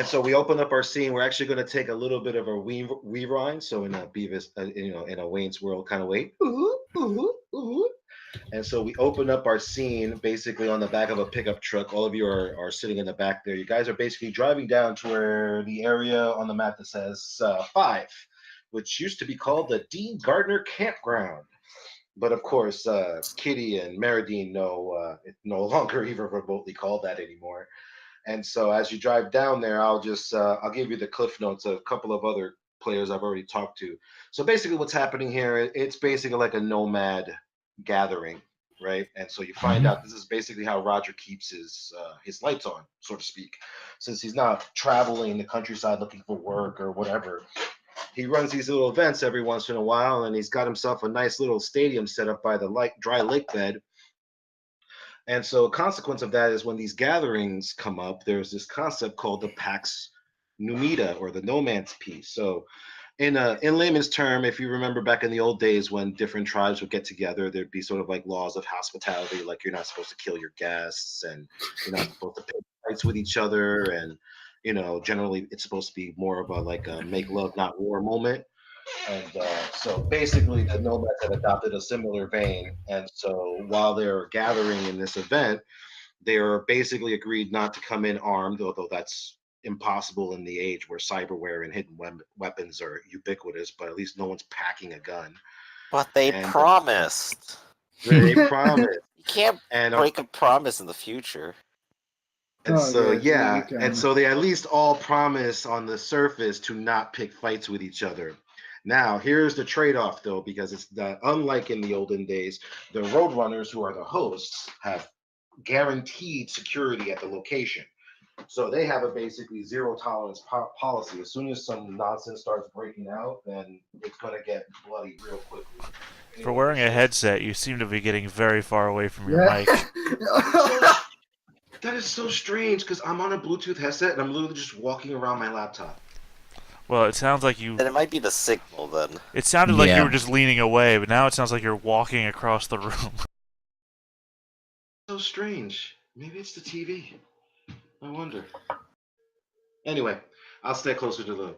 And so we open up our scene. We're actually going to take a little bit of a rewind. So in a Beavis, in a Wayne's World kind of way. Ooh, ooh, ooh. And so we open up our scene basically on the back of a pickup truck. All of you are sitting in the back there. You guys are basically driving down to where the area on the map that says 5, which used to be called the Dean Gardner Campground. But of course, Kitty and Meridine know it's no longer even remotely called that anymore. And so as you drive down there, I'll give you the cliff notes of a couple of other players I've already talked to. So basically what's happening here, it's basically like a nomad gathering, right? And so you find out this is basically how Roger keeps his lights on, so to speak. Since he's not traveling the countryside looking for work or whatever, he runs these little events every once in a while, and he's got himself a nice little stadium set up by the dry lake bed. And so a consequence of that is when these gatherings come up, there's this concept called the Pax Numida, or the no man's peace. So in layman's term, if you remember back in the old days when different tribes would get together, there'd be sort of like laws of hospitality, like you're not supposed to kill your guests, and you're not supposed to pick fights with each other, and generally it's supposed to be more of a make love not war moment. And so basically, the nomads have adopted a similar vein. And so while they're gathering in this event, they are basically agreed not to come in armed, although that's impossible in the age where cyberware and hidden weapons are ubiquitous, but at least no one's packing a gun. But they promised. They promised. You can't break a promise in the future. And and so they at least all promise on the surface to not pick fights with each other. Now, here's the trade-off, though, because it's that unlike in the olden days, the Roadrunners, who are the hosts, have guaranteed security at the location. So they have a basically zero tolerance policy. As soon as some nonsense starts breaking out, then it's going to get bloody real quickly. For wearing a headset, you seem to be getting very far away from your mic. That is so strange, because I'm on a Bluetooth headset and I'm literally just walking around my laptop. Well, it sounds like you... Then it might be the signal, then. It sounded like you were just leaning away, but now it sounds like you're walking across the room. So strange. Maybe it's the TV. I wonder. Anyway, I'll stay closer to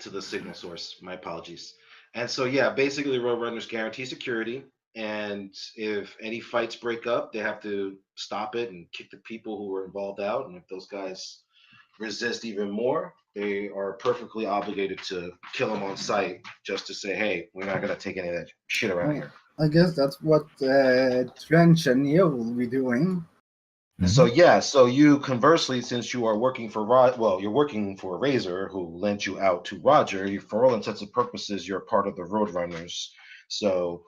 the signal source. My apologies. And so, basically, Roadrunners guarantee security, and if any fights break up, they have to stop it and kick the people who were involved out. And if those guys resist even more, they are perfectly obligated to kill them on sight, just to say, hey, we're not going to take any of that shit around here. I guess that's what Trench and Neil will be doing. So you conversely, since you are working for you're working for Razor, who lent you out to Roger, for all intents and purposes, you're part of the Roadrunners. So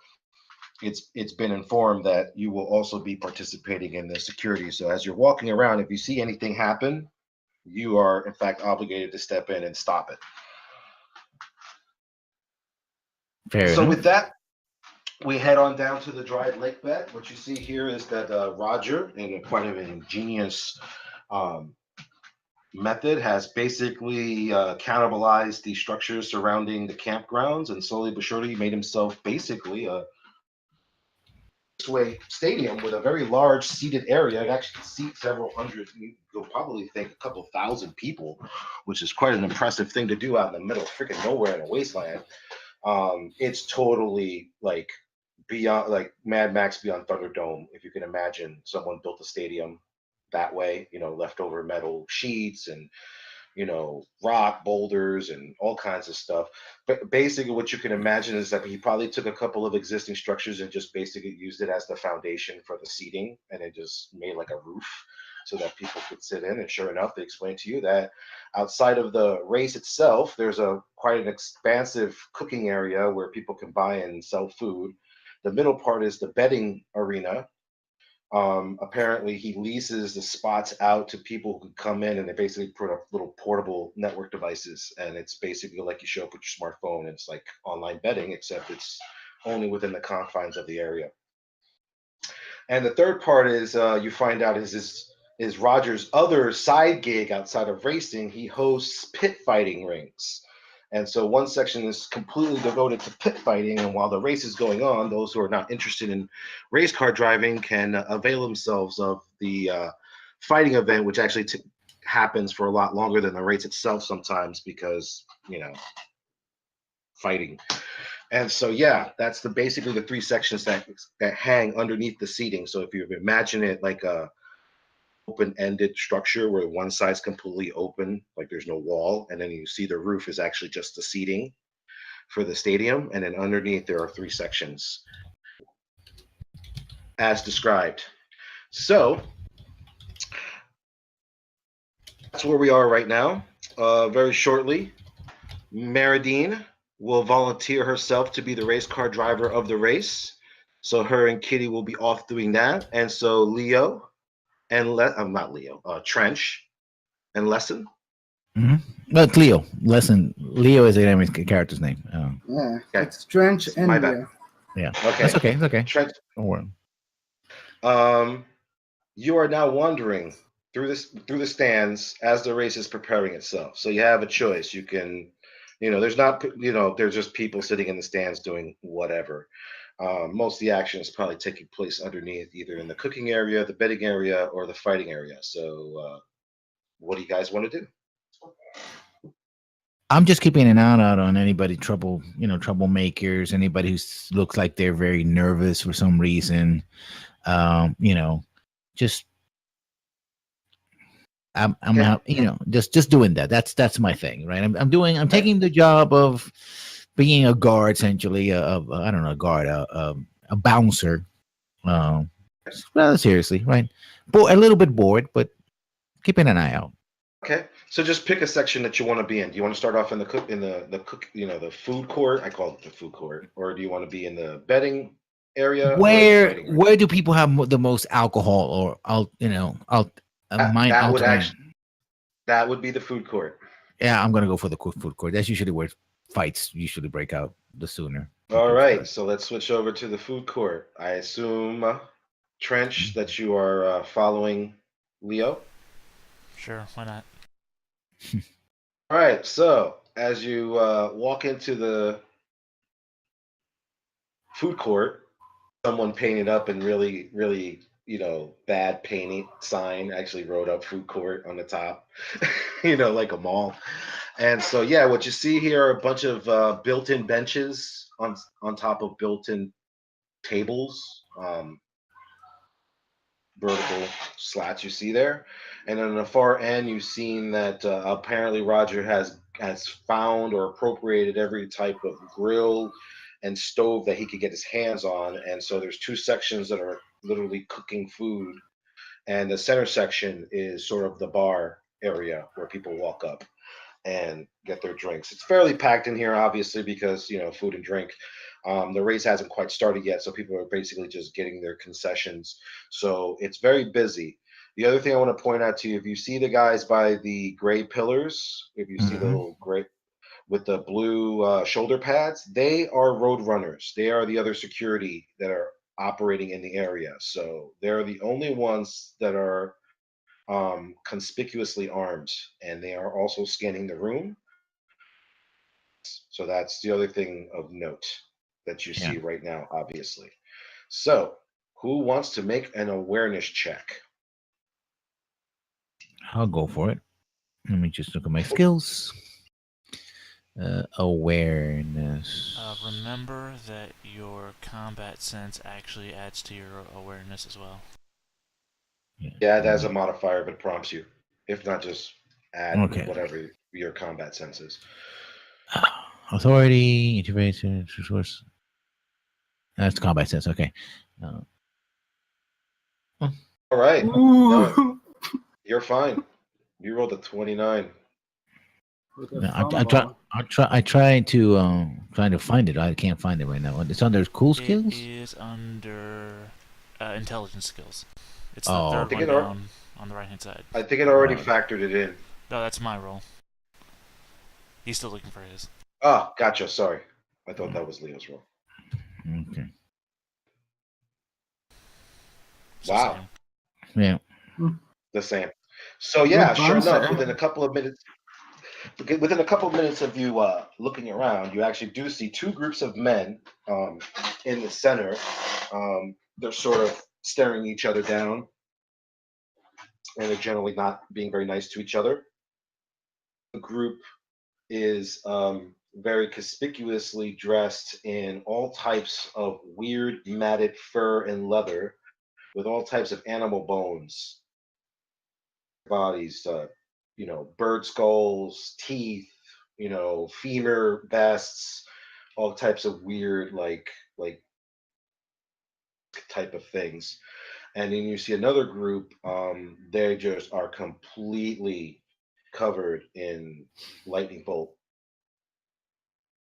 it's been informed that you will also be participating in the security. So as you're walking around, if you see anything happen, you are in fact obligated to step in and stop it. With that, we head on down to the dried lake bed. What you see here is that Roger, in quite an ingenious method, has basically cannibalized the structures surrounding the campgrounds, and slowly but surely made himself basically a stadium with a very large seated area. It actually seats several hundred. You'll probably think a couple thousand people, which is quite an impressive thing to do out in the middle of freaking nowhere in a wasteland. It's totally like beyond, like Mad Max Beyond Thunderdome. If you can imagine someone built a stadium that way, leftover metal sheets and rock boulders and all kinds of stuff. But basically what you can imagine is that he probably took a couple of existing structures and just basically used it as the foundation for the seating, and it just made like a roof so that people could sit in. And sure enough, they explained to you that outside of the race itself, there's quite an expansive cooking area where people can buy and sell food. The middle part is the betting arena. Apparently he leases the spots out to people who can come in, and they basically put up little portable network devices, and it's basically like you show up with your smartphone, and it's like online betting, except it's only within the confines of the area. And the third part is you find out is Roger's other side gig outside of racing. He hosts pit fighting rings. And so one section is completely devoted to pit fighting, and while the race is going on, those who are not interested in race car driving can avail themselves of the fighting event, which actually happens for a lot longer than the race itself sometimes because fighting. And so that's basically the three sections that hang underneath the seating. So if you imagine it like a open-ended structure where one side's completely open, like there's no wall, and then you see the roof is actually just the seating for the stadium, and then underneath there are three sections as described. So that's where we are right now. Very shortly, Maradine will volunteer herself to be the race car driver of the race. So her and Kitty will be off doing that. And so Leo and not Leo, Trench and Lesson. Mm-hmm. Well, Leo. Leo is the character's name. Okay. It's Trench and Leo. Yeah. Okay. That's okay. It's okay. Trench. Don't worry. You are now wandering through the stands as the race is preparing itself. So you have a choice. You can, there's not, there's just people sitting in the stands doing whatever. Most of the action is probably taking place underneath, either in the cooking area, the bedding area, or the fighting area. So, what do you guys want to do? I'm just keeping an eye out on anybody troublemakers, anybody who looks like they're very nervous for some reason. Just I'm out, just doing that. That's my thing, right? I'm taking the job of being a guard, essentially, a bouncer. Rather seriously, right? A little bit bored, but keeping an eye out. Okay, so just pick a section that you want to be in. Do you want to start off in the food court? I call it the food court, or do you want to be in the bedding area? Where do people have the most alcohol, or that would be the food court. Yeah, I'm gonna go for the food court. That's usually where fights usually break out the sooner. All right, so let's switch over to the food court. I assume, Trench, that you are following Leo. Sure, why not? All right, so as you walk into the food court, someone painted up in really, really, bad painting sign actually wrote up food court on the top, like a mall. And so, what you see here are a bunch of built-in benches on top of built-in tables, vertical slats you see there. And on the far end, you've seen that apparently Roger has found or appropriated every type of grill and stove that he could get his hands on. And so there's two sections that are literally cooking food. And the center section is sort of the bar area where people walk up and get their drinks. It's fairly packed in here, obviously, because, food and drink. The race hasn't quite started yet, so people are basically just getting their concessions. So it's very busy. The other thing I want to point out to you, if you see the guys by the gray pillars, if you see the little gray with the blue shoulder pads, they are road runners. They are the other security that are operating in the area. So they're the only ones that are conspicuously armed, and they are also scanning the room. So that's the other thing of note that you see right now, obviously. So who wants to make an awareness check? I'll go for it. Let me just look at my skills. Awareness. Remember that your combat sense actually adds to your awareness as well. Yeah, that is a modifier, but it prompts you. If not, just add whatever your combat sense is. Authority, integration, resource. That's combat sense. Okay. All right. No, you're fine. You rolled a 29. I tried to find it. I can't find it right now. It's under cool skills. It is under intelligence skills. It's the third one down on the right hand side. I think it already factored it in. No, that's my roll. He's still looking for his. Oh, gotcha. Sorry, I thought that was Leo's roll. Okay. Wow. Yeah. The same. So sure enough, within a couple of minutes of you looking around, you actually do see two groups of men in the center. They're sort of staring each other down. and they're generally not being very nice to each other. The group is very conspicuously dressed in all types of weird matted fur and leather with all types of animal bones, bodies, bird skulls, teeth, femur vests, all types of weird like type of things. And then you see another group, they just are completely covered in lightning bolt.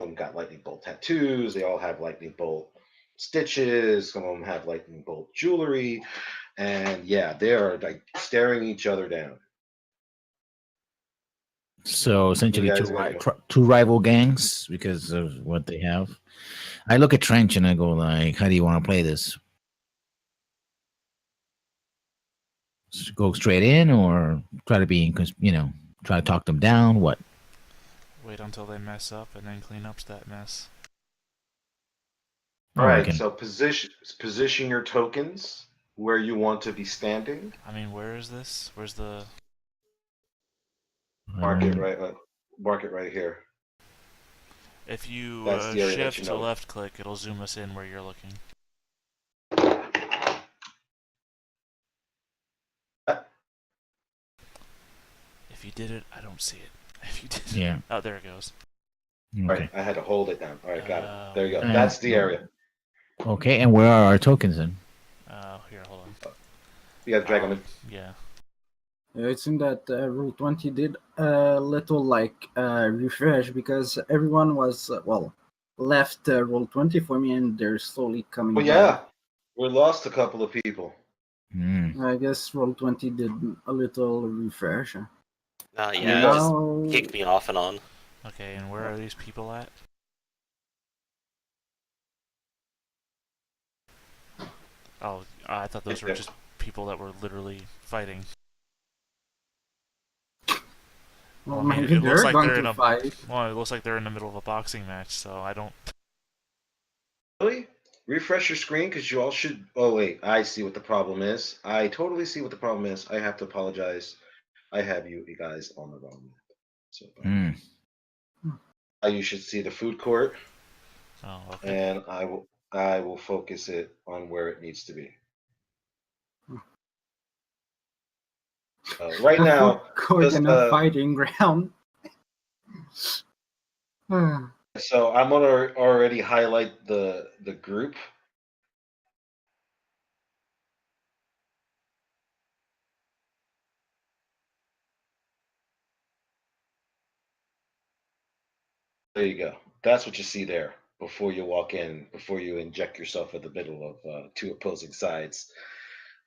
Some got lightning bolt tattoos, they all have lightning bolt stitches, some of them have lightning bolt jewelry, and yeah, they are like staring each other down. So essentially, two rival gangs because of what they have. I look at Trench and I go like, "How do you want to play this? Go straight in, or try to be, try to talk them down? What? Wait until they mess up and then clean up that mess." All right. So position your tokens where you want to be standing. I mean, where is this? Where's the mark it right here? If you shift to left click, it'll zoom us in where you're looking. If you did it, I don't see it. If you did it. Oh, there it goes. Okay. All right, I had to hold it down. All right, got it. There you go. That's the area. Okay, and where are our tokens then? Here, hold on. You got to drag them in. Yeah. It seemed that Roll20 did a little refresh because everyone was left Roll20 for me, and they're slowly coming. Well, yeah, we lost a couple of people. I guess Roll20 did a little refresh. Just kicked me off and on. Okay, and where are these people at? Oh, I thought those were just people that were literally fighting. Well, maybe it looks like they're in a fight. Well, it looks like they're in the middle of a boxing match, so I don't. Really? Refresh your screen because you all should. Oh wait, I see what the problem is. I totally see what the problem is. I have to apologize. I have you guys on the wrong map. So you should see the food court. Oh, okay. And I will focus it on where it needs to be. Right now, court in a fighting ground. So I'm gonna already highlight the group. There you go. That's what you see there before you walk in, before you inject yourself in the middle of two opposing sides.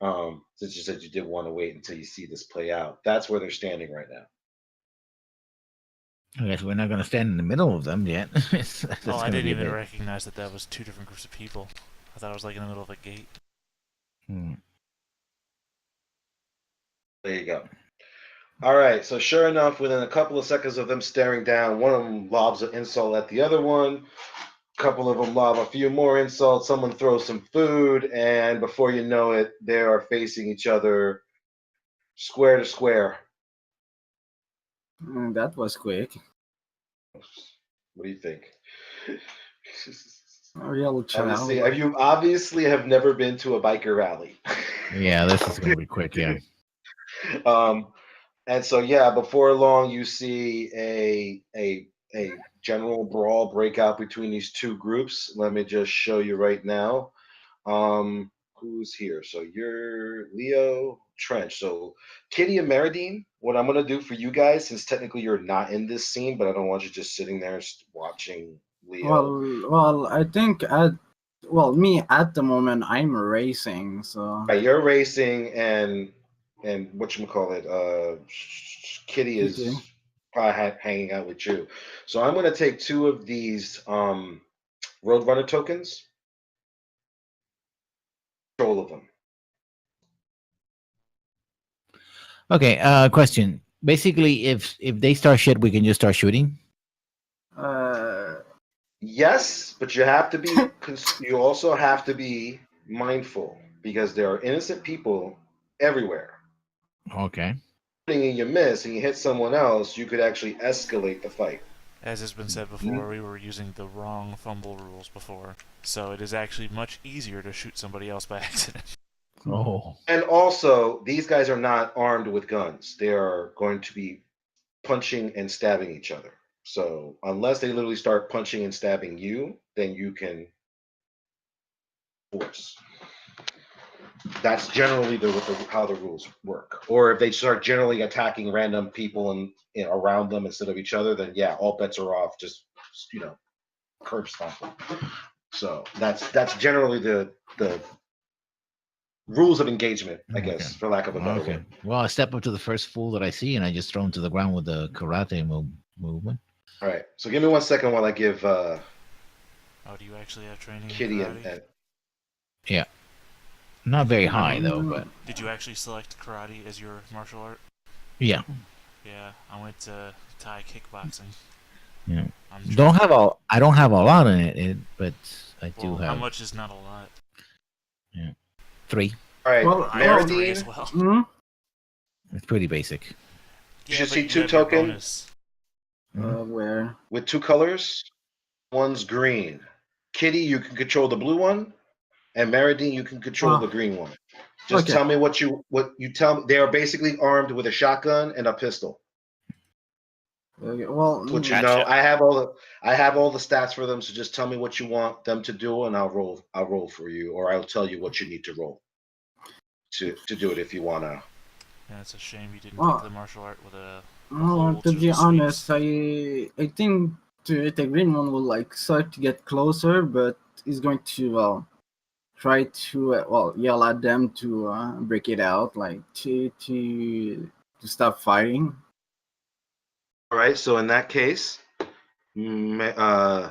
Since you said you did want to wait until you see this play out, that's where they're standing right now. I guess we're not going to stand in the middle of them yet. I didn't even recognize that was two different groups of people. I thought it was like in the middle of a gate. There you go. All right, so sure enough, within a couple of seconds of them staring down, one of them lobs an insult at the other one. A couple of them lob a few more insults. Someone throws some food, and before you know it, they are facing each other square to square. That was quick. What do you think? A real child. You obviously have never been to a biker rally. Yeah, this is going to be quick, yeah. And so, yeah, before long, you see a general brawl break out between these two groups. Let me just show you right now. Who's here? So you're Leo, Trench. So Kitty and Meridine, what I'm going to do for you guys, since technically you're not in this scene, but I don't want you just sitting there watching Leo. Well, I think me at the moment, I'm racing. So right, you're racing, and whatchamacallit, Kitty is probably hanging out with you. So I'm going to take two of these Roadrunner tokens. Control of them. Okay, question. Basically, if they start shit, we can just start shooting? Yes, but you have to be. You also have to be mindful because there are innocent people everywhere. Okay. And you miss and you hit someone else, you could actually escalate the fight. As has been said before, we were using the wrong fumble rules before, so it is actually much easier to shoot somebody else by accident. Oh. And also, these guys are not armed with guns. They are going to be punching and stabbing each other. So unless they literally start punching and stabbing you, then you can force. That's generally how the rules work. Or if they start generally attacking random people and around them instead of each other, then yeah, all bets are off. Just curb stomp them. So that's generally the rules of engagement, I guess, for lack of a better word. Well, I step up to the first fool that I see, and I just throw him to the ground with the karate movement. All right. So give me 1 second while I give. Oh, do you actually have training? Kitty in karate? and yeah. Not very high though, but. Did you actually select karate as your martial art? Yeah. Yeah, I went to Thai kickboxing. Yeah. I don't have a lot in it, but I do have. How much is not a lot? Yeah. 3. All right. Well, I have 3 as well. Hmm? It's pretty basic. You should see 2 tokens. Where? With 2 colors. One's green. Kitty, you can control the blue one, and Maridine, you can control the green one. Just tell me what you tell me. They are basically armed with a shotgun and a pistol. Okay, well, What you know, I have all the stats for them. So just tell me what you want them to do, and I'll roll for you, or I'll tell you what you need to roll to do it if you wanna. Yeah, it's a shame you didn't pick the martial art with a. To be honest, I think the green one will start to get closer, but he's going to try to yell at them to break it out, to stop fighting. All right. So in that case, Baradine,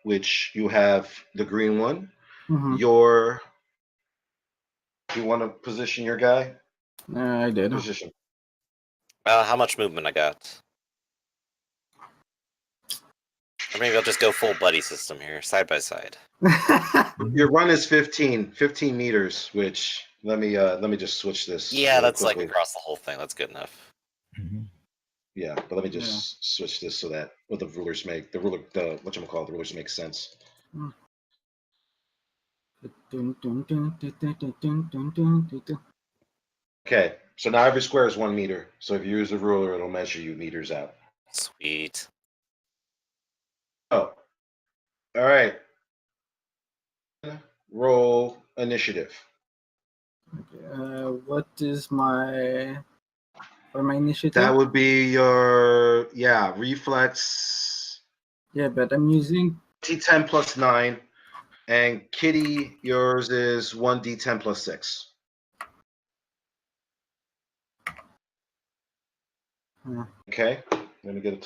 which you have the green one, you want to position your guy? I did. Position. How much movement I got? Or maybe I'll just go full buddy system here, side by side. Your run is 15 meters, which let me just switch this. Yeah, that's quickly. Across the whole thing. That's good enough. Mm-hmm. Yeah, but let me just switch this so that the rulers make sense. Okay, so now every square is 1 meter. So if you use a ruler, it'll measure you meters out. Sweet. Oh, all right. Roll initiative. Okay, what is my initiative? That would be your reflex. Yeah, but I'm using D10 plus 9, and Kitty, yours is 1d10 plus 6. Okay, let me get a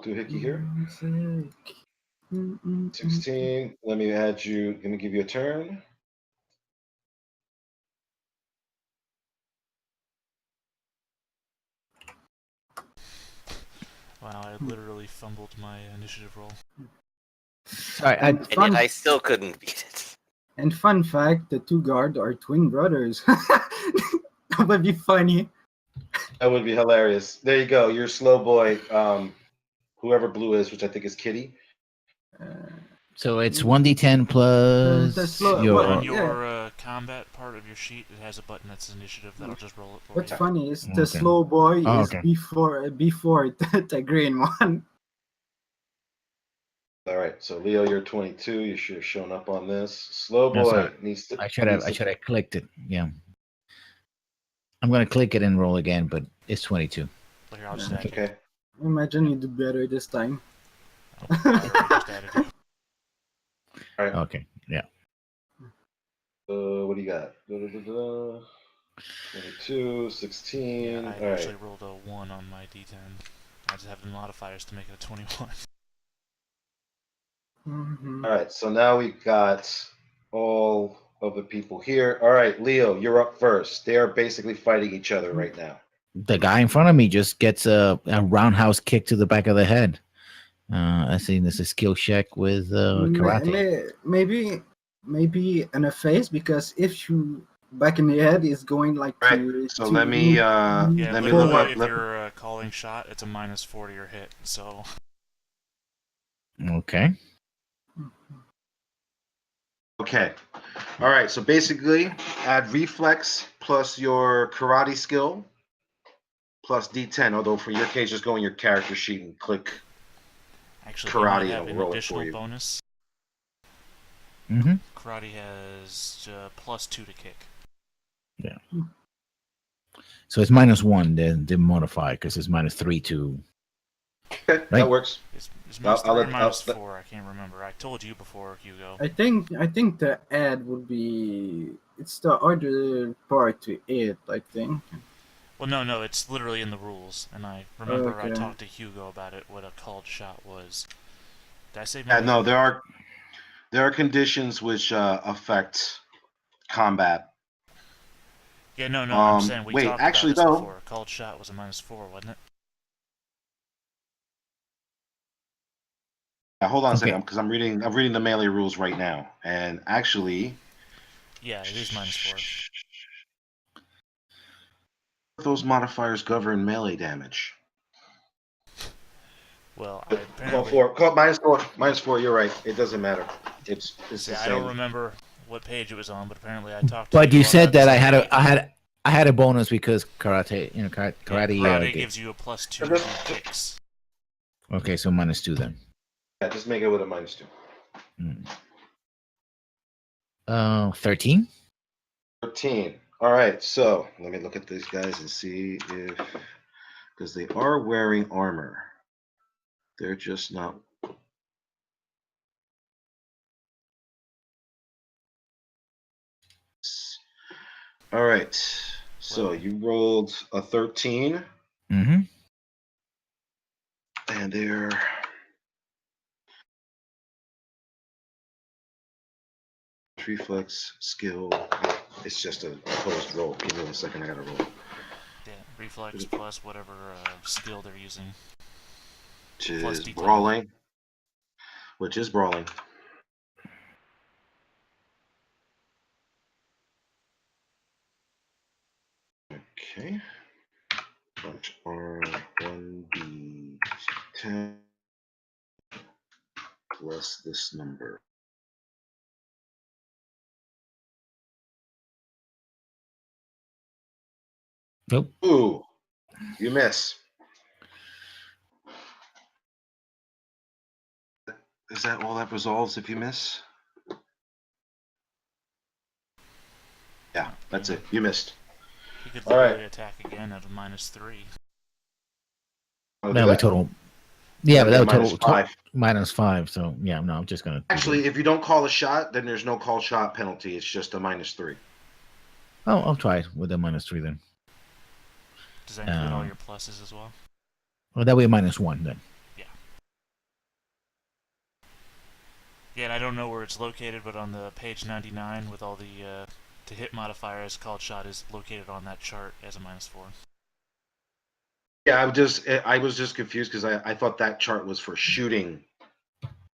doohickey here. 16. Let me add you. Let me give you a turn. Wow, I literally fumbled my initiative roll. Sorry, I still couldn't beat it. And fun fact, the 2 guards are twin brothers. That would be funny. That would be hilarious. There you go. Your slow boy, whoever blue is, which I think is Kitty. So it's 1d10 plus your combat part of your sheet. It has a button that's initiative that'll just roll it for What's you. funny is the slow boy is before the green one. All right, so Leo, you're 22. You should have shown up on this. Slow boy needs to. I should have clicked it. Yeah. I'm gonna click it and roll again, but it's 22. Okay. Imagine you do better this time. All right. Okay. Yeah. What do you got? 22, 16. Yeah, I actually rolled a 1 on my D10. I just have the modifiers to make it a 21. All right, so now we've got all of the people here. All right, Leo, you're up first. They are basically fighting each other right now. The guy in front of me just gets a roundhouse kick to the back of the head. I think this is skill check with karate. Maybe in a face, because if you back in the head is going like Right. to. So to let me Yeah, let me literally, look up. if you're calling shot, it's a -4 to your hit. So Okay. Okay. All right. So basically, add reflex plus your karate skill plus D10. Although for your case, just go in your character sheet and click actually, he might karate, and have it'll an roll it for additional you. bonus. Mm-hmm. Karate has +2 to kick. Yeah. So it's -1, the modifier, because it's -3 to. Okay, Right. that works. It's I'll -3 or let- -4. I can't remember. I told you before, Hugo. I think the ad would be. It's the other part to it. I think. Well, no, it's literally in the rules, and I remember I Okay. talked to Hugo about it. What a called shot was. Did I say Yeah, melee? no, there are conditions which affect combat. Yeah, no, I'm saying we Wait, talked actually, about this though. before. Called shot was a -4, wasn't it? Yeah, hold on a Okay. second, because I'm reading the melee rules right now, and actually, Yeah, it is -4. those modifiers govern melee damage. Well, I Call apparently. four, call -4. You're right. It doesn't matter. It's See, the I don't same. remember what page it was on, but apparently I talked to But you you on said that the I same had page. I had a bonus because karate, karate. Yeah, karate gave- gives you a +2 to kicks. Okay, so -2 then. Yeah, just make it with a -2. 13. 13. All right, so let me look at these guys and see if, because they are wearing armor, they're just not. All right, so you rolled a 13, Mm-hmm. and they're reflex skill. It's just a opposed roll. Give me 1 second. I gotta roll. Yeah, reflex plus whatever skill they're using. Which Plus is D10. brawling. Which is brawling. Okay. Punch R1D10 plus this number. Nope. Ooh, you miss. Is that all that resolves if you miss? Yeah, that's it. You missed. He could All right. literally attack again at a -3. That would total. Yeah, but that would total -5. -5. So yeah, no, I'm just gonna. Actually, if you don't call a shot, then there's no call shot penalty. It's just a -3. Oh, I'll try it with a -3 then. Does that include all your pluses as well? Well, that way -1 then. Yeah, and I don't know where it's located, but on the page 99 with all the to hit modifiers, called shot is located on that chart as a -4. Yeah, I was just confused because I thought that chart was for shooting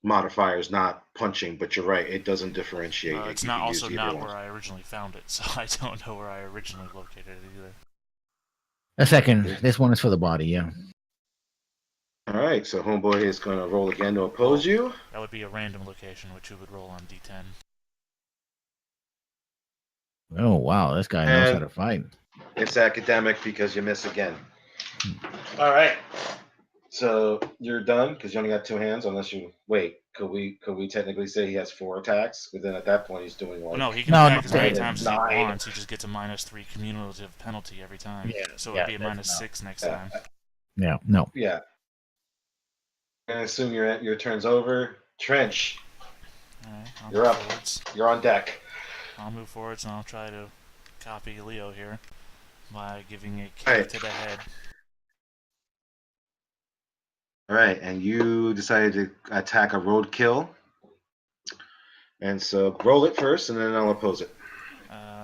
modifiers, not punching. But you're right, it doesn't differentiate. It's You not can use also either not one. where I originally found it, so I don't know where I originally located it either. A second. This one is for the body. Yeah. All right, so homeboy is going to roll again to oppose you. That would be a random location, which you would roll on D10. Oh wow, this guy knows how to fight. It's academic because you miss again. All right, so you're done because you only got 2 hands. Unless you wait, could we technically say he has 4 attacks? But then at that point he's doing like. Well, no, he can attack as many times as he wants. He just gets a -3 cumulative penalty every time. Yeah, so it'd be a -6 next time. Yeah. No. Yeah. I assume your turn's over. Trench, Alright, you're up. Forwards. You're on deck. I'll move forwards and I'll try to copy Leo here by giving a kick to the head. All right, and you decided to attack a roadkill. And so roll it first, and then I'll oppose it.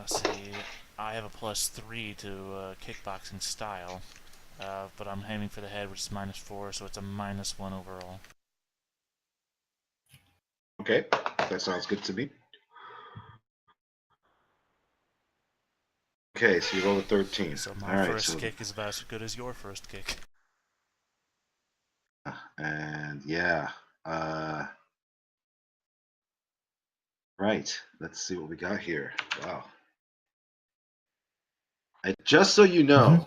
See, I have a +3 to kickboxing style, but I'm aiming for the head, which is -4, so it's a -1 overall. Okay, that sounds good to me. Okay, so you roll a 13. So All my right, first so kick is about as good as your first kick. and yeah, right. Let's see what we got here. Wow. And just so you know,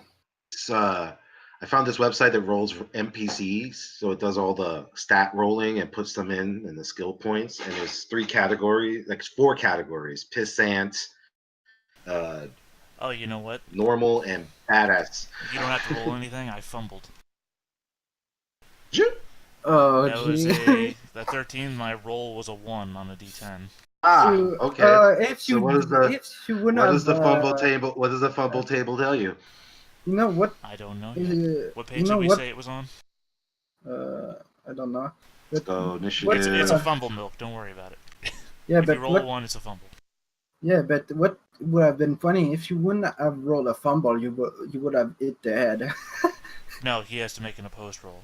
it's, I found this website that rolls NPCs, so it does all the stat rolling and puts them in and the skill points. And there's 4 categories: pissant, Oh, you know what? normal, and badass. You don't have to roll anything. I fumbled. Oh, That was gee. that 13. My roll was a 1 on a D10. So, Okay. if So you what is would what have, does the fumble table? What does the fumble table tell you? you know what? I don't know Uh, yet. What you page know did we what? say it was on? I don't know. But So what? It's initiative. a fumble milk. Don't worry about it. Yeah, If you but roll what? a 1, it's a fumble. Yeah, but what would have been funny if you wouldn't have rolled a fumble, you would have hit the head. No, he has to make an opposed roll.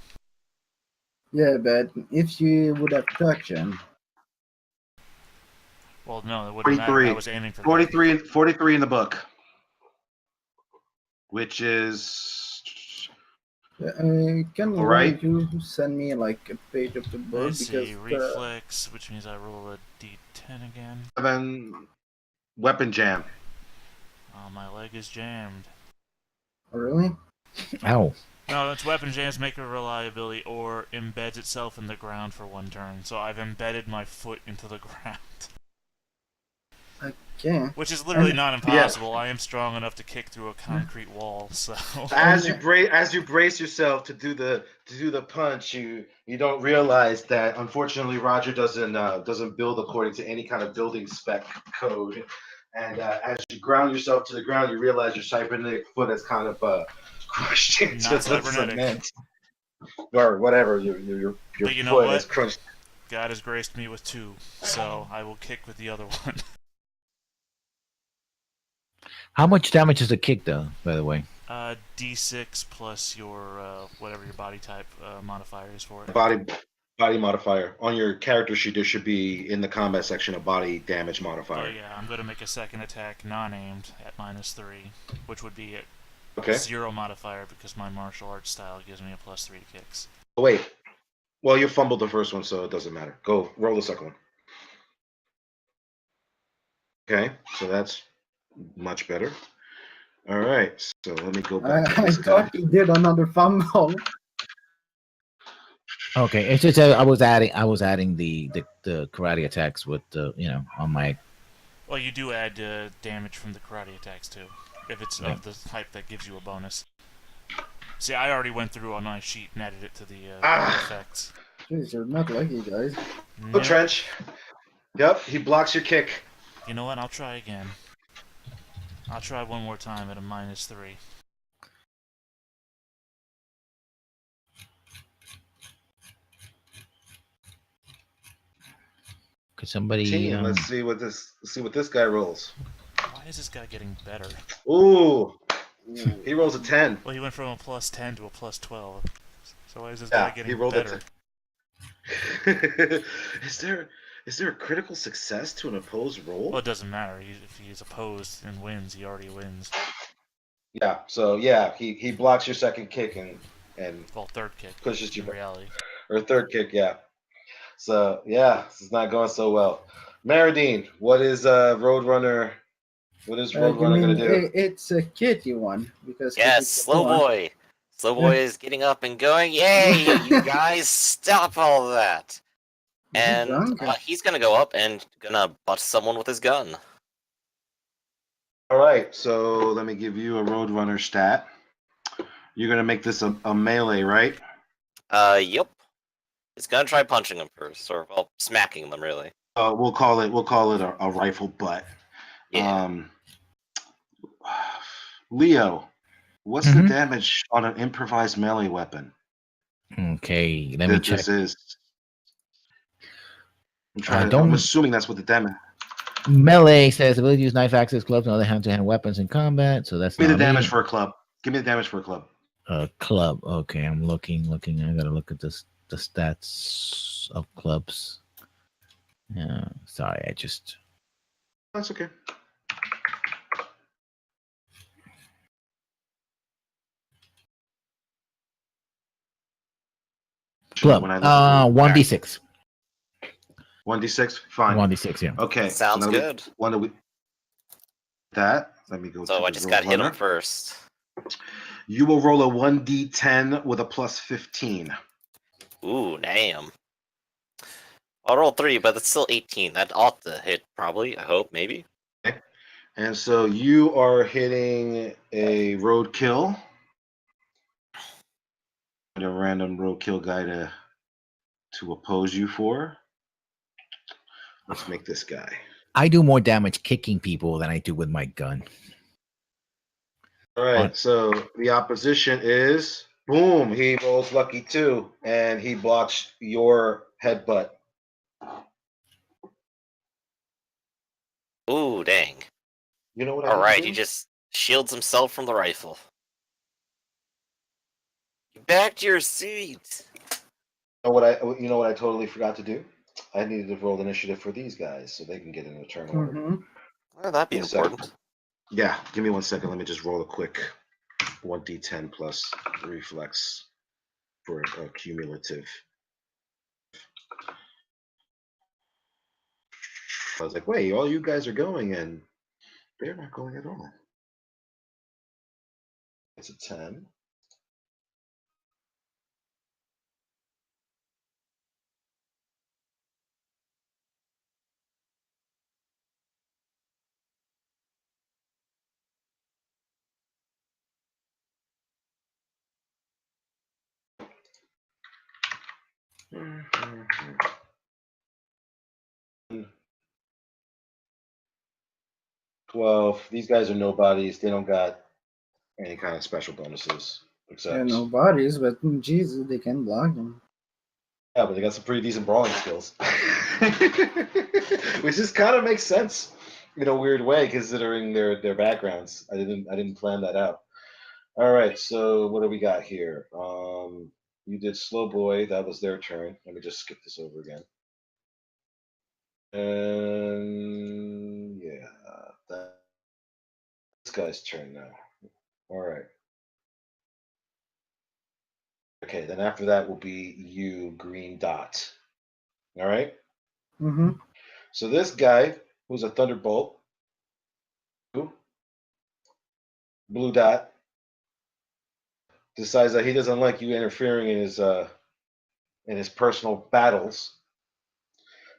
Yeah, but if you would have touched him, Well, no, it wouldn't matter. I was aiming for the 43 in the book, which is can all right. you send me like a page of the book Let's because see, reflex, which means I roll a D10 again. 7 weapon jam. Oh, my leg is jammed. oh, really? Ow. No, it's weapon jams make a reliability or embeds itself in the ground for 1 turn. So I've embedded my foot into the ground. Okay. Which is literally not Yeah. impossible. I am strong enough to kick through a concrete wall, so... As you brace yourself to do the punch, you don't realize that unfortunately Roger doesn't build according to any kind of building spec code. And as you ground yourself to the ground, you realize your cybernetic foot has kind of crushed into Not the cybernetic. cement or whatever. Your But you know foot what? has crushed. God has graced me with 2, so I will kick with the other one. How much damage is the kick, though, by the way? D6 plus your, whatever your body type modifier is for it. Body modifier on your character sheet. There should be in the combat section a body damage modifier. Oh yeah, I'm going to make a second attack non-aimed at -3, which would be at Okay. 0 modifier because my martial arts style gives me a +3 to kicks. Oh, wait. Well, you fumbled the first one, so it doesn't matter. Go roll the second one. Okay, so that's much better. All right, so let me go back to I this guy. thought he did another fumble. Okay, it's just I was adding the karate attacks with on my. Well, you do add damage from the karate attacks too, if it's of the type that gives you a bonus. See, I already went through on my sheet and added it to the effects. Jeez, you're not lucky, guys. Go trench. Yep, he blocks your kick. You know what? I'll try again. I'll try one more time at a -3. Could somebody? Team, let's see what this guy rolls. Why is this guy getting better? Ooh, he rolls a 10. Well, he went from a +10 to a +12. So why is this Yeah, guy he getting rolled better? a 10. Is there a critical success to an opposed roll? Well, it doesn't matter. If he's opposed and wins, he already wins. Yeah. So yeah, he blocks your second kick and Well, third kick. pushes you In back. reality. Or third kick. Yeah. So yeah, this is not going so well. Maradine, what is Roadrunner? What is You Roadrunner mean gonna do? it's a kitty one because Yes, Kitty's slow one. boy. Slow boy is getting up and going. Yay! You guys, stop all that. Is he And drunk? he's gonna go up and gonna butt someone with his gun. All right. So let me give you a Roadrunner stat. You're gonna make this a melee, right? Yep. He's gonna try punching him first, or well, smacking them really. We'll call it a rifle butt. Yeah. Leo, what's the damage on an improvised melee weapon? Okay, let me check. This is. I'm assuming that's what the damage. Melee says ability to use knife, axes, clubs, and other hand-to-hand weapons in combat. So that's Give me not the damage for a club. Give me the damage for a club. Club. Okay, I'm looking. I gotta look at the stats of clubs. Yeah, sorry, I just. That's okay. unfortunately, Club. when I look at 1d6. 1d6, fine. 1d6, yeah. Okay. Sounds so good. That. Let me go So to I the just roll got hit him runner. first. You will roll a 1d10 with a plus 15. Ooh, damn. I'll roll 3, but it's still 18. That ought to hit, probably. I hope, maybe. Okay. And so you are hitting a roadkill. A random roadkill guy to oppose you for. Let's make this guy. I do more damage kicking people than I do with my gun. All right, so the opposition is boom. He rolls lucky too, and he blocks your headbutt. Ooh, dang. You know what I Alright, do? he just shields himself from the rifle. Back to your seat! You know what I totally forgot to do? I needed to roll initiative for these guys so they can get in a turn order. Mm-hmm. Well, that'd be One second. important. Yeah, give me 1 second. Let me just roll a quick 1d10 plus reflex for a cumulative. I was like, wait, all you guys are going, and they're not going at all. It's a 10. Mhm. 12. These guys are nobodies. They don't got any kind of special bonuses. Yeah, Except, no bodies, but Jesus, they can block them. yeah, but they got some pretty decent brawling skills. Which just kind of makes sense in a weird way, considering their backgrounds. I didn't plan that out. All right, so what do we got here? You did Slow Boy. That was their turn. Let me just skip this over again. And yeah, that's this guy's turn now. All right. Okay, then after that will be you, Green Dot. All right. Mm-hmm. So this guy, who's a Thunderbolt, Blue Dot, decides that he doesn't like you interfering in his personal battles.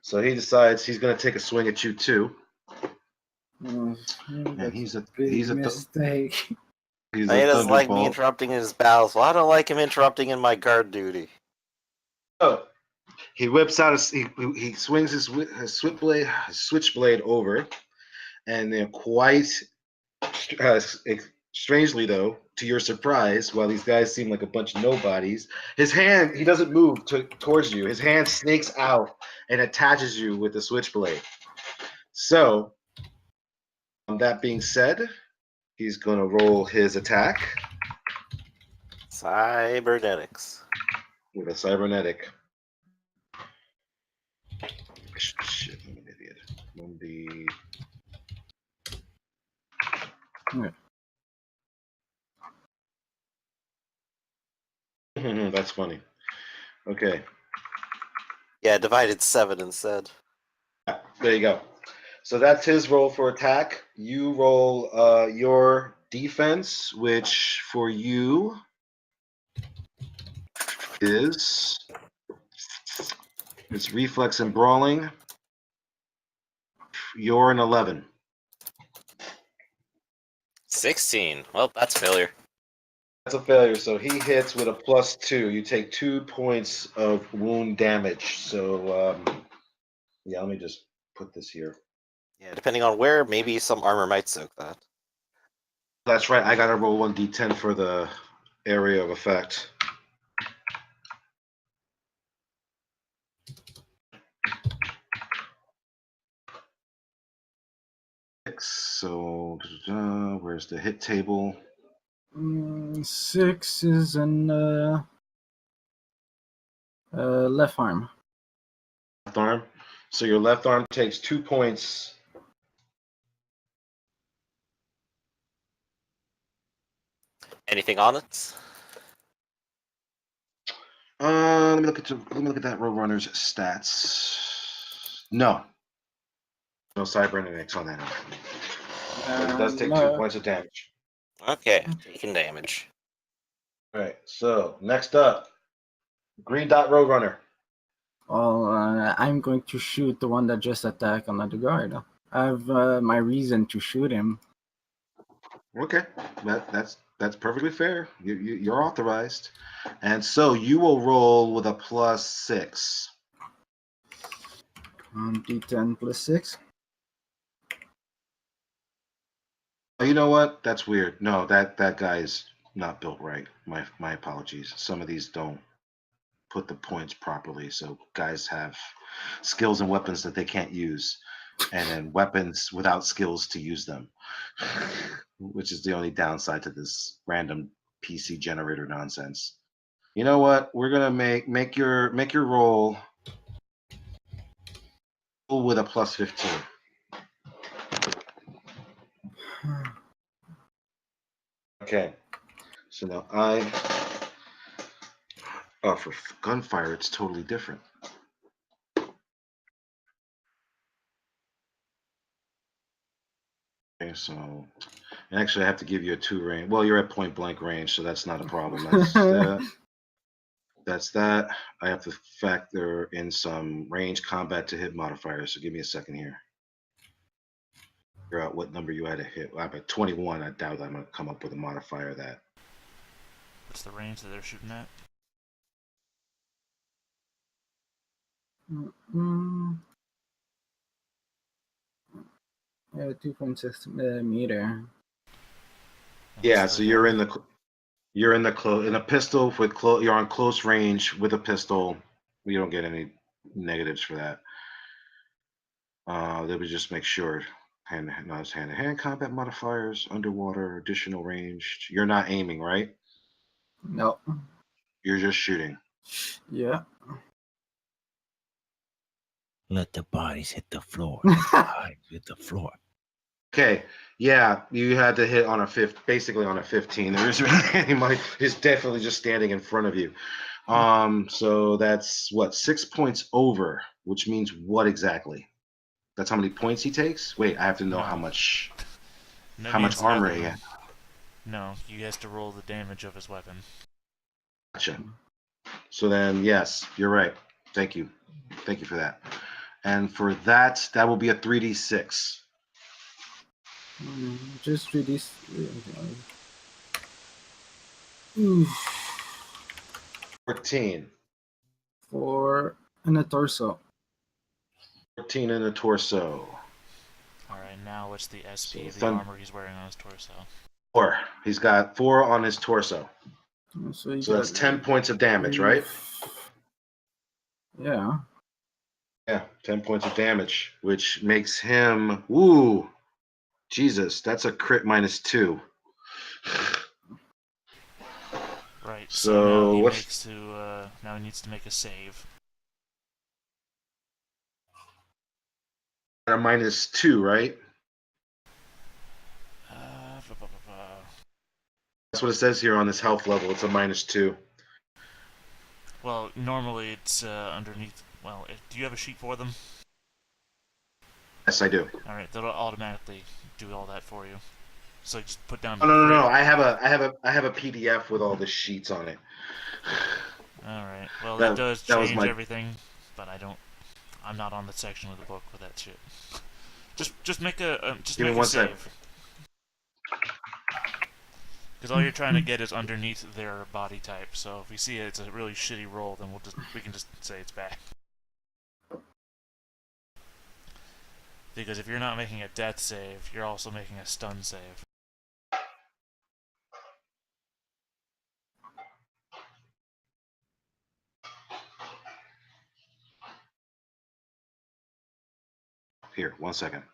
So he decides he's going to take a swing at you too. Oh, And that's he's a a big he's a mistake. he's He a doesn't like me Thunderbolt. interrupting his battles. Well, I don't like him interrupting in my guard duty. So he whips out he swings his switchblade over, and then quite uh, strangely though, to your surprise, while these guys seem like a bunch of nobodies, his hand he doesn't move towards you. His hand snakes out and attaches you with the switchblade. So, that being said, he's going to roll his attack Cybernetics. with a cybernetic. Shit, I'm an idiot. 1d. That's funny. Okay, Yeah, divided 7 instead. there you go. So that's his roll for attack. You roll your defense, which for you is it's reflex and brawling. You're an 11. 16. Well, that's failure. That's a failure. So he hits with a +2. You take 2 points of wound damage. So yeah, let me just put this here. Yeah, depending on where, maybe some armor might soak that. That's right. I gotta roll 1d10 for the area of effect. So where's the hit table? 6 is an left arm. Left arm. So your left arm takes 2 points. Anything on it? Let me look at that Roadrunner's stats. No cybernetics on that. But it does take 2 points of damage. Okay, taking damage. All right. So next up, Green Dot Roadrunner. Well, I'm going to shoot the one that just attacked another guard. I have my reason to shoot him. Okay, that's perfectly fair. You're authorized, and so you will roll with a +6. D10 plus 6. Oh, you know what? That's weird. No, that guy is not built right. My apologies. Some of these don't put the points properly, so guys have skills and weapons that they can't use, and then weapons without skills to use them, which is the only downside to this random PC generator nonsense. You know what? We're gonna make your roll with a +15. Okay. So now for gunfire, it's totally different. Okay, so and actually I have to give you a 2 range. Well, you're at point blank range, so that's not a problem. That's that. That's that. I have to factor in some range combat to hit modifiers. So give me a second here. Figure out what number you had to hit. I'm at 21. I doubt I'm gonna come up with a modifier that. What's the range that they're shooting at? Yeah, 2.6 meter. Yeah, so you're in a pistol with you're on close range with a pistol. We don't get any negatives for that. They would just make sure hand-to-hand combat modifiers, underwater, additional range. You're not aiming, right? No. You're just shooting. Yeah. Let the bodies hit the floor. Let the bodies hit the floor. Okay, yeah, you had to hit on basically on a 15. There isn't really anybody. He's definitely just standing in front of you. So that's what 6 points over, which means what exactly? That's how many points he takes. Wait, I have to know No. how much No, how much armor he has. No, he has to roll the damage of his weapon. Gotcha. So then, yes, you're right. Thank you for that. And for that will be a 3d6. Just read this. 14. 4 and a torso. 14 in the torso. Alright, now what's the SP of the So armor he's wearing on his torso? 4. He's got 4 on his torso. So that's 10 points of damage, right? Yeah. Yeah, 10 points of damage, which makes him, ooh, Jesus, that's a crit -2. Right, So now what's now he needs to make a save. a -2, right? That's what it says here on this health level. It's a -2. Well, normally it's underneath. Well, do you have a sheet for them? Yes, I do. Alright, that'll automatically do all that for you. So just put down. Oh, no. I have a PDF with all the sheets on it. Alright, well That does was change my- everything, but I'm not on the section of the book with that shit. Just make a Give me make a one save. second. Because all you're trying to get is underneath their body type. So if we see it's a really shitty roll, then we can just say it's bad. Because if you're not making a death save, you're also making a stun save. Here, 1 second.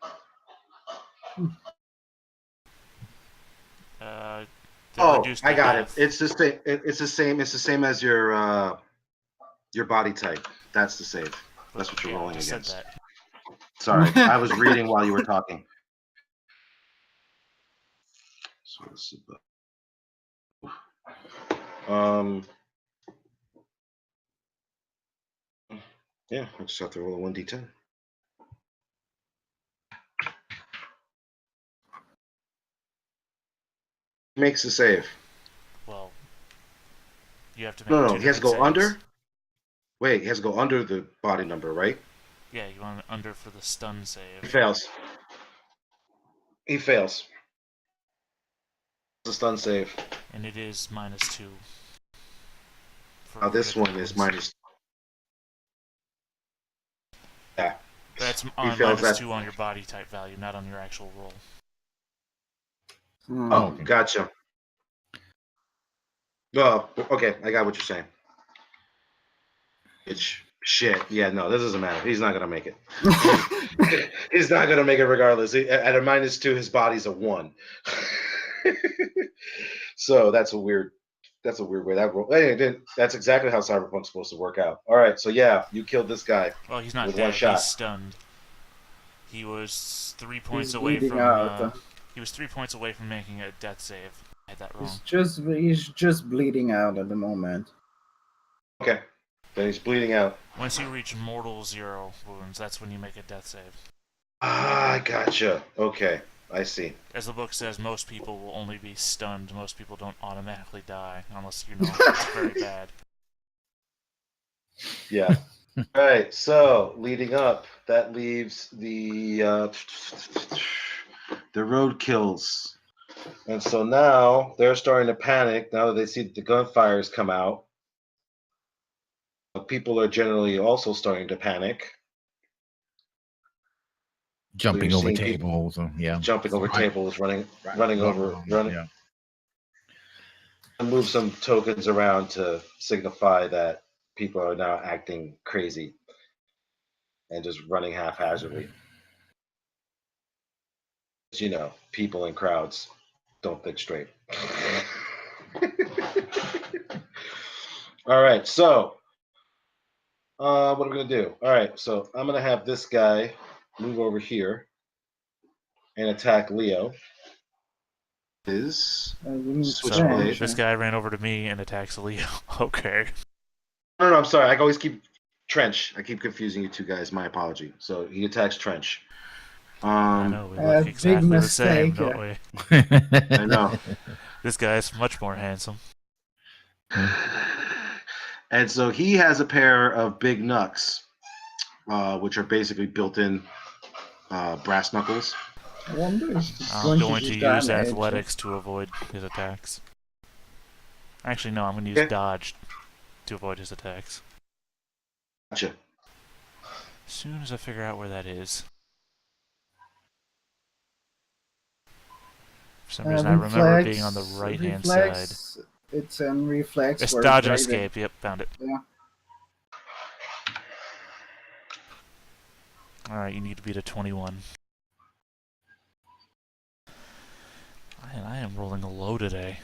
Oh, I got it. It's the same. It's the same. It's the same as your body type. That's the save. That's what you're rolling against. Sorry, I was reading while you were talking. So this is Yeah, I just have to roll a 1d10. Makes the save. Well, you have to make No, two he has to different go saves. under. Wait, he has to go under the body number, right? Yeah, you want under for the stun He save. fails. He fails. It's a stun save. And it is -2. Now this critical one is wounds. minus. Yeah. That's He on fails that. -2 on your body type value, not on your actual roll. Oh, Okay. gotcha. Well, okay, I got what you're saying. It's shit. Yeah, no, this doesn't matter. He's not gonna make it. He's not gonna make it regardless. At a -2, his body's a 1. So that's a weird way that roll. Hey, that's exactly how Cyberpunk's supposed to work out. All right, so yeah, you killed this guy. Well, he's not with dead. one shot. He's stunned. He was 3 points He's away bleeding from. out. He was 3 points away from making a death save. I had that wrong. He's just bleeding out at the moment. Okay, then he's bleeding out. Once you reach mortal 0 wounds, that's when you make a death save. Ah, gotcha. Okay, I see. As the book says, most people will only be stunned. Most people don't automatically die, unless you know it's very bad. Yeah. All right. So leading up, that leaves the roadkills, and so now they're starting to panic. Now that they see that the gunfires come out, people are generally also starting to panic. Jumping you're over seeing tables. Yeah. Jumping over tables, running over. Yeah. And move some tokens around to signify that people are now acting crazy and just running haphazardly. You know, people in crowds don't think straight. All right, so what am I gonna do? All right, so I'm gonna have this guy move over here and attack Leo. Switchblade. This guy ran over to me and attacks Leo. Okay. No, I'm sorry. I always keep Trench. I keep confusing you two guys. My apology. So he attacks Trench. I know, we look exactly the same, don't we? I know. This guy's much more handsome. And so he has a pair of big knucks, which are basically built-in brass knuckles. I wonder if it's I'm going to do use damage. athletics to avoid his attacks. Actually, no, I'm going to use dodge to avoid his attacks. Gotcha. As soon as I figure out where that is. For some reason, I remember being on the right-hand side. It's an reflex. It's dodge and escape. Yep, found it. Yeah. Alright, you need to beat a 21. I am rolling low today.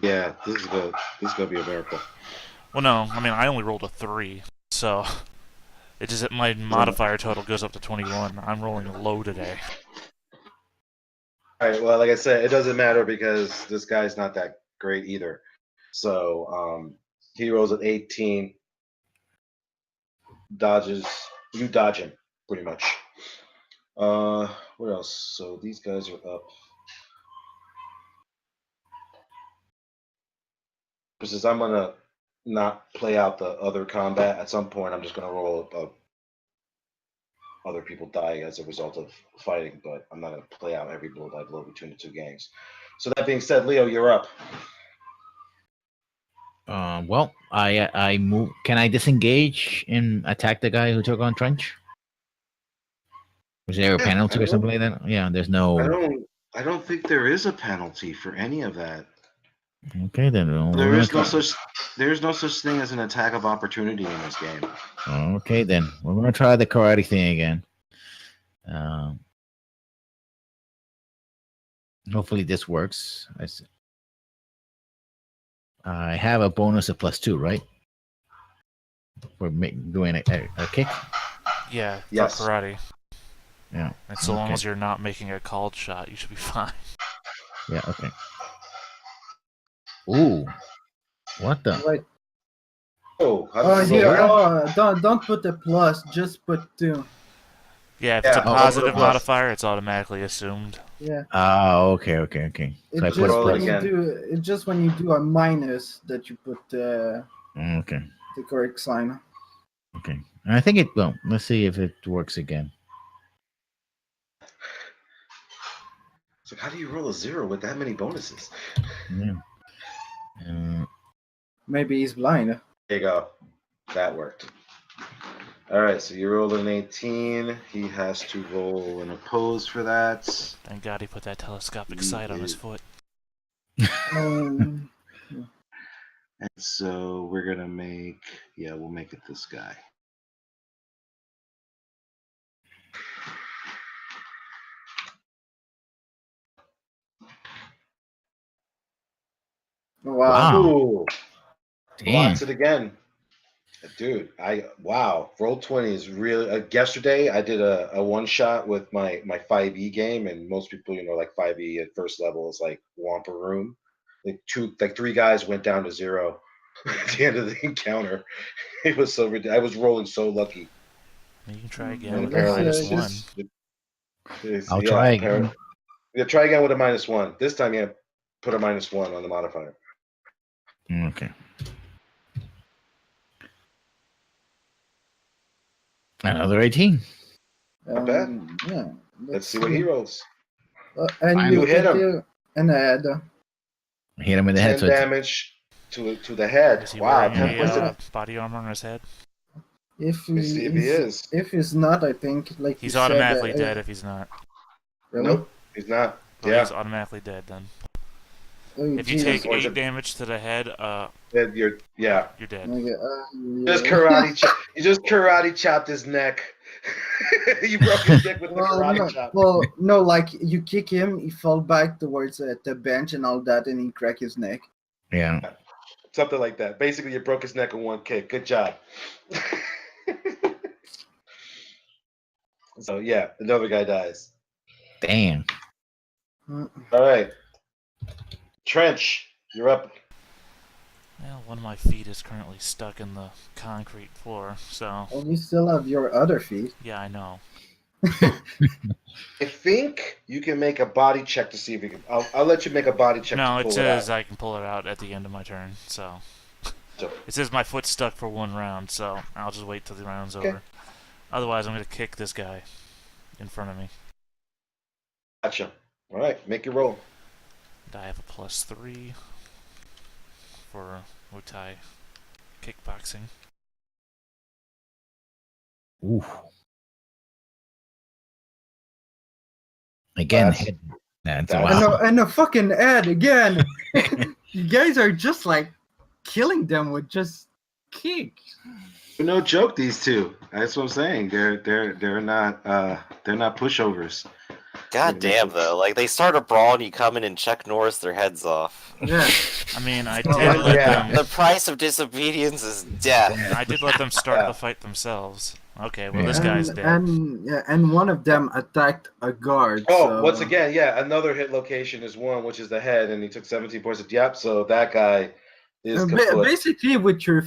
Yeah, this is gonna be a miracle. Well, no, I mean, I only rolled a 3, so it just my modifier total goes up to 21. I'm rolling low today. All right. Well, like I said, it doesn't matter because this guy's not that great either. So he rolls an 18, dodges. You dodge him pretty much. What else? So these guys are up. Because I'm gonna not play out the other combat. At some point, I'm just gonna roll other people die as a result of fighting, but I'm not gonna play out every blow by blow between the two gangs. So that being said, Leo, you're up. Well, I move. Can I disengage and attack the guy who took on Trench? Was there a penalty or something like that? Yeah, there's no. I don't think there is a penalty for any of that. Okay, then. There's no such thing as an attack of opportunity in this game. Okay, then we're gonna try the karate thing again. Hopefully this works. I have a bonus of +2, right? For doing a kick. Yeah, yes. For karate. Yeah. And so long as you're not making a called shot, you should be fine. Yeah. Okay. Ooh. What the? Wait. Oh, how Oh, does it here. roll? Don't put a plus. Just put 2. Yeah, if it's a Yeah, positive plus. modifier, it's automatically assumed. Yeah. Oh, okay. So It's I just put a roll when plus. you again. do. It's just when you do a minus that you put Okay. the correct sign. Okay. I think it will. Let's see if it works again. So how do you roll a 0 with that many bonuses? Yeah. Maybe he's blind. There you go. That worked. All right, so you rolled an 18. He has to roll an opposed for that. Thank God he put that telescopic He sight on his is- foot. Um, And so we're gonna make, we'll make it this guy. wow. Ooh, Damn. blocks it again. Dude, roll 20 is really. Yesterday I did a one shot with my 5e game, and most people, like 5e at first level is like Wampa Room. Like 3 guys went down to 0 at the end of the encounter. It was so ridiculous. I was rolling so lucky. You can try again And with a apparently minus it's- 1. I'll try again. Yeah, try again with a -1. This time, put a -1 on the modifier. Okay. Another 18. Not bad. Yeah. Let's see what he rolls. And I you will hit can him. do an add. Hit him in the head. 10 So it's- damage to the head. Is he Wow, wearing 10 any points. body armor on his head? If Let me see if he is. If he's not, I think like He's you said, automatically dead if he's not. Really? Nope, he's not. Well, he's automatically dead then. Oh, If you Jesus. take 8 damage to the head, Then you're you're dead. Okay, You just karate chopped his neck. You broke his neck with the karate chop. no, like you kick him, he fall back towards the bench and all that, and he crack his neck. Yeah. Something like that. Basically, you broke his neck in one kick. Good job. So yeah, another guy dies. Damn. All right, Trench, you're up. Well, one of my feet is currently stuck in the concrete floor, so And you still have your other feet. yeah, I know. I think you can make a body check to see if you can. I'll let you make a body check. No, to it pull says it out. I can pull it out at the end of my turn, so. So- It says my foot's stuck for 1 round, so I'll just wait till the round's over. Otherwise, I'm going to kick this guy in front of me. Gotcha. All right, make your roll. And I have a +3 for Muay Thai kickboxing. Ooh. Again, That's- head. That's that's- wow. And a fucking ad again. You guys are just like killing them with just kicks. No joke, these two. That's what I'm saying. They're not pushovers. God damn, though. Like, they start a brawl and you come in and Chuck Norris their heads off. Yeah. I mean, I Oh, did let yeah. them. The price of disobedience is death. I did let them start the fight themselves. Okay, well, this Yeah. guy's dead. And one of them attacked a guard. Oh, so- once again, another hit location is 1, which is the head, and he took 17 points. Yep, so that guy is kaput. Basically, with your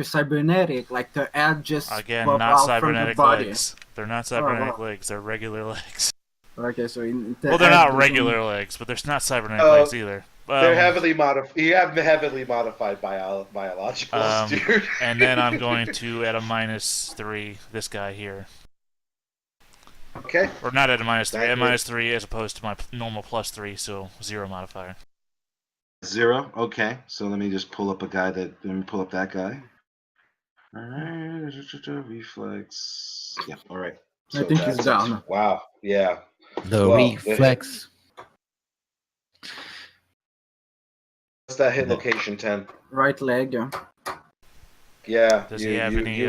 cybernetic, like the ad just Again, pop not out from the cybernetic body. legs. They're not cybernetic wow. legs. They're regular legs. Okay, so Well, they're not regular legs, but they're not cybernetic legs either. They're heavily modified. You have heavily modified biologicals, dude. And then I'm going to, at a -3, this guy here. Okay. Or not at a -3, at That is- -3 as opposed to my normal +3, so 0 modifier. 0. Okay. So let me just pull up let me pull up that guy. All right. Reflex. Yeah. All right. I think he's that's- down. Wow. Yeah. The Well, reflex. What's that hit location? 10. Right leg. Yeah. Does he have any?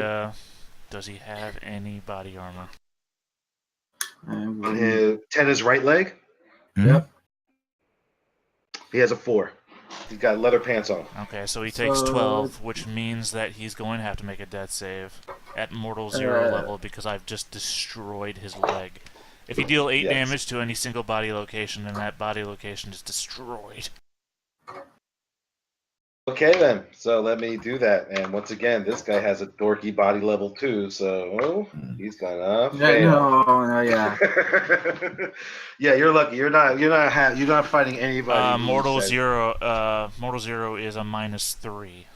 Does he have any body armor? 10 is right leg. Yep. He has a 4. He's got leather pants on. Okay, so he takes So- 12, which means that he's going to have to make a death save at mortal 0 Uh, level because I've just destroyed his leg. If you deal 8 Yes. damage to any single body location, then that body location is destroyed. Okay then, so let me do that. And once again, this guy has a dorky body level too, so he's gonna fail. No, yeah. Yeah, you're lucky. You're not fighting anybody. Mortal Zero is a -3.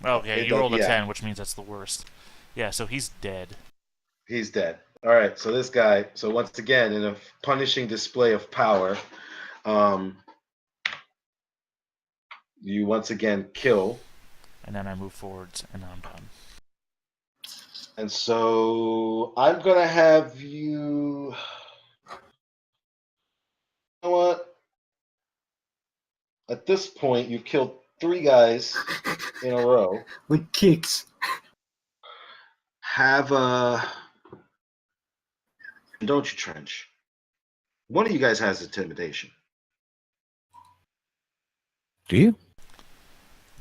Okay, you rolled a 10, which means that's the worst. Yeah, so he's dead. He's dead. All right, so this guy. So once again, in a punishing display of power, you once again kill. And then I move forwards, and I'm done. And so I'm gonna have you. You know what? At this point, you've killed 3 guys in a row. With kicks. Have a. Don't you, Trench? One of you guys has intimidation. Do you?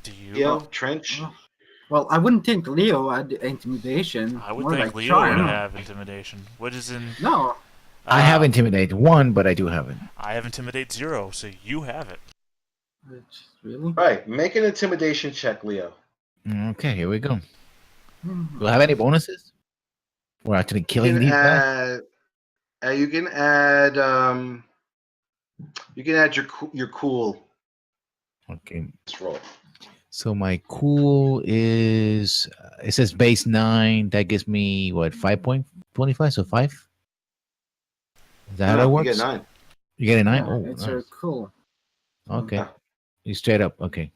Do you? Leo, Trench? Well, I wouldn't think Leo had intimidation. I would More think like Leo charm. would have intimidation. What is in? No. I have Intimidate 1, but I do have it. I have Intimidate 0, so you have it. Really? Right, make an intimidation check, Leo. Okay, here we go. Do I have any bonuses? We're actually killing You these can guys? add, you can add your cool. Okay. Roll. So my cool is, it says base 9. That gives me, what, 5.25? So 5? Is that how that works? You get 9. You get a 9? Yeah, Oh, it's nice. cool. Okay. Yeah. You straight up. Okay.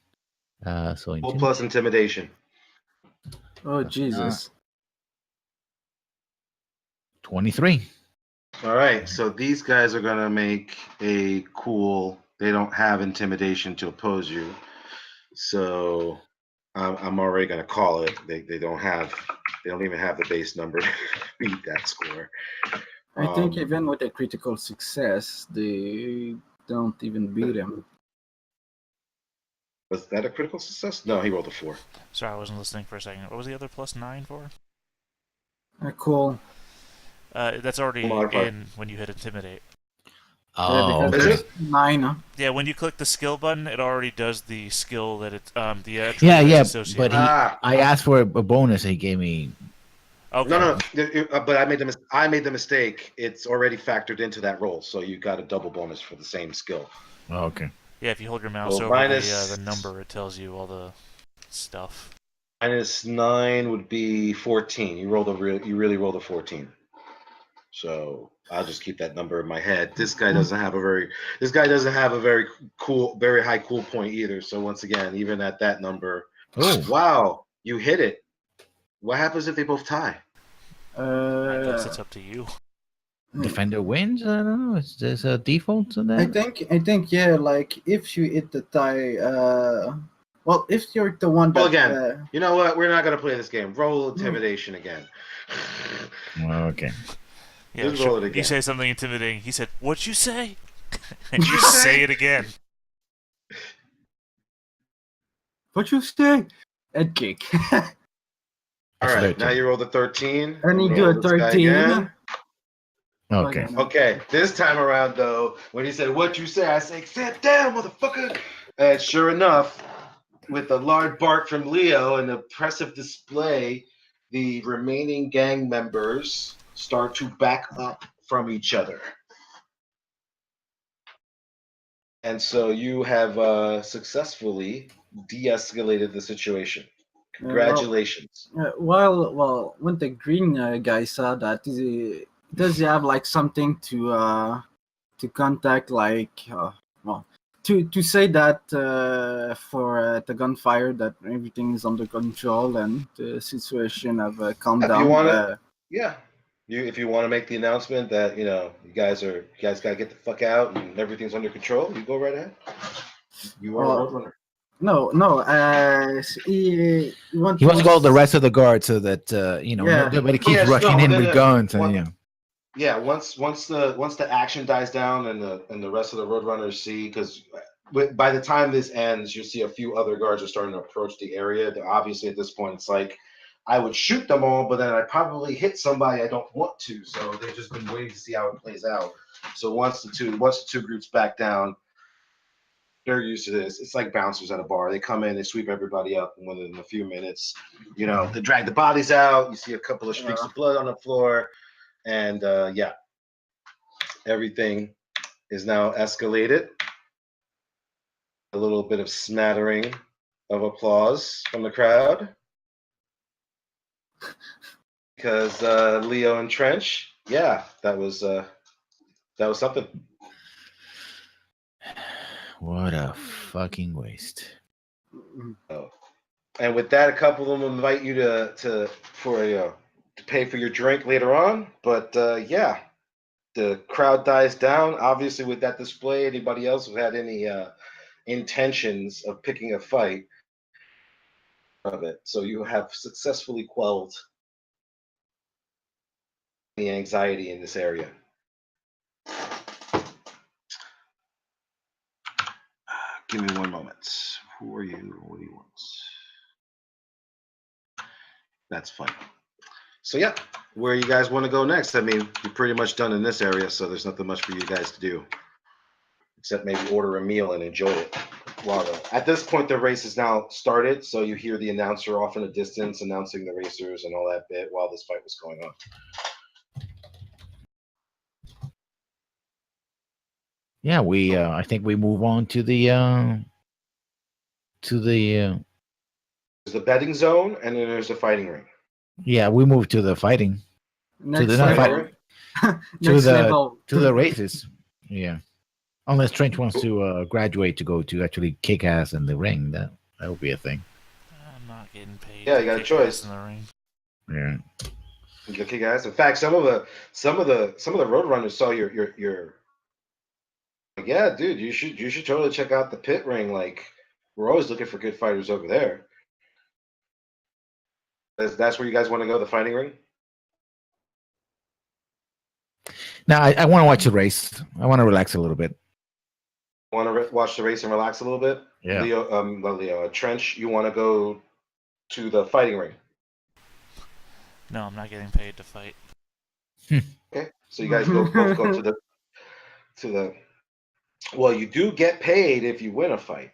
So Cool plus intimidation. Oh, Jesus. 23. All right, so these guys are gonna make a cool. They don't have intimidation to oppose you, so I'm already gonna call it. They don't even have the base number to beat that score. I think even with a critical success, they don't even beat him. Was that a critical success? No, he rolled a 4. Sorry, I wasn't listening for a second. What was the other +9 for? Cool. That's already in when you hit Intimidate. Oh, because okay. there's 9. Yeah, when you click the skill button, it already does the skill that it's the attribute yeah, that's associated. but I asked for a bonus. He gave me. Okay. No, but I made the mistake. It's already factored into that roll, so you got a double bonus for the same skill. Oh, okay. Yeah, if you hold your mouse Well, over minus- the number, it tells you all the stuff. -9 would be 14. You really rolled a 14. So I'll just keep that number in my head. This guy doesn't have a very cool, very high cool point either. So once again, even at that number, wow, you hit it. What happens if they both tie? I guess it's up to you. Defender wins. I don't know. Is there a default to that? I think yeah. Like if you hit the tie, well, if you're the one that. Well, again, you know what? We're not gonna play this game. Roll intimidation again. Okay. Yeah, Just roll it again. You say something intimidating. He said, "What'd you say?" And you say it again. What you say? Head kick. All right, now you roll the 13. And you do a 13. Okay. Okay, this time around though, when he said what you say, I say, sit down, motherfucker. And sure enough, with a loud bark from Leo and an impressive display, the remaining gang members start to back up from each other. And so you have successfully de-escalated the situation. Congratulations. When the green guy saw that, does he have like something to contact, like to say that for the gunfire that everything is under control and the situation have calmed down? If you want to make the announcement that you guys gotta get the fuck out and everything's under control, you go right ahead. You are a roadrunner. No. He wants to call the rest of the guard so that nobody keeps rushing in with guns. Yeah, once the action dies down and the rest of the roadrunners see, because by the time this ends, you'll see a few other guards are starting to approach the area. Obviously, at this point, it's like I would shoot them all, but then I'd probably hit somebody I don't want to. So they've just been waiting to see how it plays out. So once the two groups back down, They're used to this. It's like bouncers at a bar. They come in, they sweep everybody up, and within a few minutes, they drag the bodies out. You see a couple of streaks of blood on the floor, and everything is now escalated. A little bit of smattering of applause from the crowd because Leo and Trench, that was something. What a fucking waste. Oh. And with that, a couple of them invite you to pay for your drink later on. But the crowd dies down. Obviously, with that display, anybody else who had any intentions of picking a fight of it, so you have successfully quelled the anxiety in this area. Give me one moment. Who are you? What do you want? That's fine. So where you guys want to go next? I mean, you're pretty much done in this area, so there's nothing much for you guys to do, except maybe order a meal and enjoy it. At this point, the race has now started, so you hear the announcer off in the distance announcing the racers and all that bit while this fight was going on. Yeah, I think we move on to the There's the betting zone, and then there's the fighting ring. Yeah, we move to the fighting. Next the level. Next level. to the races. Yeah. Unless Trench wants to graduate to go to actually kick ass in the ring, that would be a thing. I'm not getting paid. Yeah, you got a choice. In the ring. Yeah. You can kick ass. In fact, some of the road runners saw your yeah, dude, you should totally check out the pit ring. Like, we're always looking for good fighters over there. That's where you guys want to go, the fighting ring? Now, I want to watch the race. I want to relax a little bit. Want to watch the race and relax a little bit? Yeah. Leo, Trench, you want to go to the fighting ring? No, I'm not getting paid to fight. Okay, so you guys both go to the. Well, you do get paid if you win a fight.